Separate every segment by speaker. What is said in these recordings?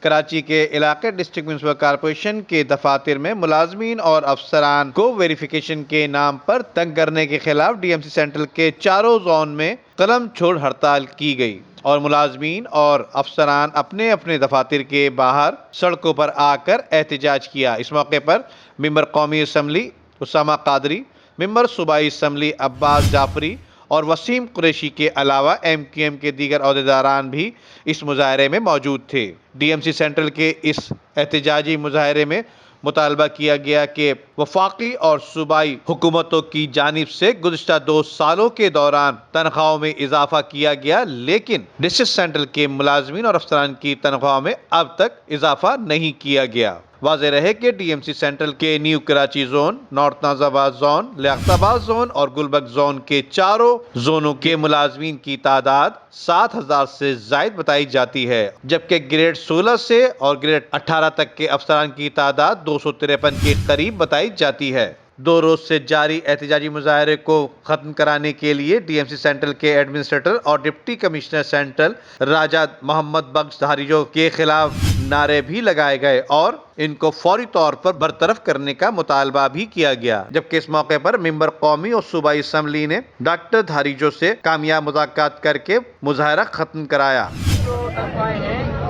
Speaker 1: کراچی کے علاقے district municipal corporation کے دفاتر میں ملازمین اور افسران کو ویریفیکیشن کے نام پر تنگ کرنے کے خلاف ڈی ایم سی سینٹرل کے چاروں زون میں قلم چھوڑ ہڑتال کی گئی اور ملازمین اور افسران اپنے اپنے دفاتر کے باہر سڑکوں پر آ کر احتجاج کیا۔ اس موقع پر ممبر قومی اسمبلی اسامہ قادری، ممبر صوبائی اسمبلی عباس جعفری اور وسیم قریشی کے علاوہ ایم کیو ایم کے دیگر عہدیداران بھی اس مظاہرے میں موجود تھے۔ ڈی ایم سی سینٹرل کے اس احتجاجی مظاہرے میں مطالبہ کیا گیا کہ وفاقی اور صوبائی حکومتوں کی جانب سے گزشتہ 2 سالوں کے دوران تنخواہوں میں اضافہ کیا گیا، لیکن ڈسٹرکٹ سینٹرل کے ملازمین اور افسران کی تنخواہوں میں اب تک اضافہ نہیں کیا گیا۔ واضح رہے کہ ڈی ایم سی سینٹرل کے new Karachi zone, north norms آباد زون، لیاقت آباد زون اور گلبرگ زون کے چاروں زونوں کے ملازمین کی تعداد 7,000 سے زائد بتائی جاتی ہے، جبکہ گریڈ 16 سے اور گریڈ 18 تک کے افسران کی تعداد 253 کے قریب بتائی جاتی ہے۔ 2 روز سے جاری احتجاجی مظاہرے کو ختم کرانے کے لیے ڈی ایم سی سینٹرل کے ایڈمنسٹریٹر اور ڈپٹی کمشنر سینٹرل راجہ محمد بخش دھاریجو کے خلاف نعرے بھی لگائے گئے اور ان کو فوری طور پر برطرف کرنے کا مطالبہ بھی کیا گیا، جبکہ اس موقع پر ممبر قومی اور صوبائی اسمبلی نے ڈاکٹر دھاریجو سے کامیاب مذاکرات کر کے مظاہرہ ختم کرایا۔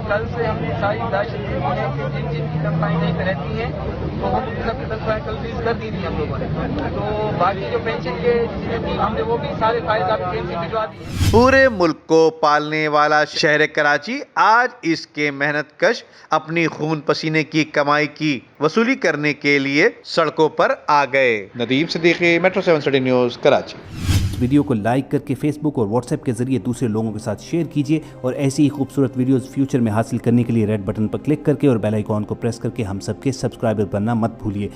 Speaker 2: کل سے ہم نے ساری گزارش کی ہے کہ جن کی تنخواہیں نہیں رہتی ہیں تو ہم سب کی تنخواہیں کل ریلیز کر دی تھی ہم لوگوں نے، تو باقی جو پینشن کے جتنے بھی ہم نے وہ بھی سارے فائل آپ کی ٹرین سے بھجوا دیے۔
Speaker 1: پورے ملک کو پالنے والا شہر کراچی آج اس کے محنت کش اپنی خون پسینے کی کمائی کی وصولی کرنے کے لیے سڑکوں پر آ گئے۔ Nadeem Siddiqui, metro 7 city news, Karachi.
Speaker 3: Video کو لائک کر کے فیس بک اور واٹس ایپ کے ذریعے دوسرے لوگوں کے ساتھ شیئر کیجیے اور ایسی ہی خوبصورت ویڈیوز فیوچر میں حاصل کرنے کے لیے ریڈ بٹن پر کلک کر کے اور بیل آئیکن کو پریس کر کے ہم سب کے سبسکرائبر بننا مت بھولیے۔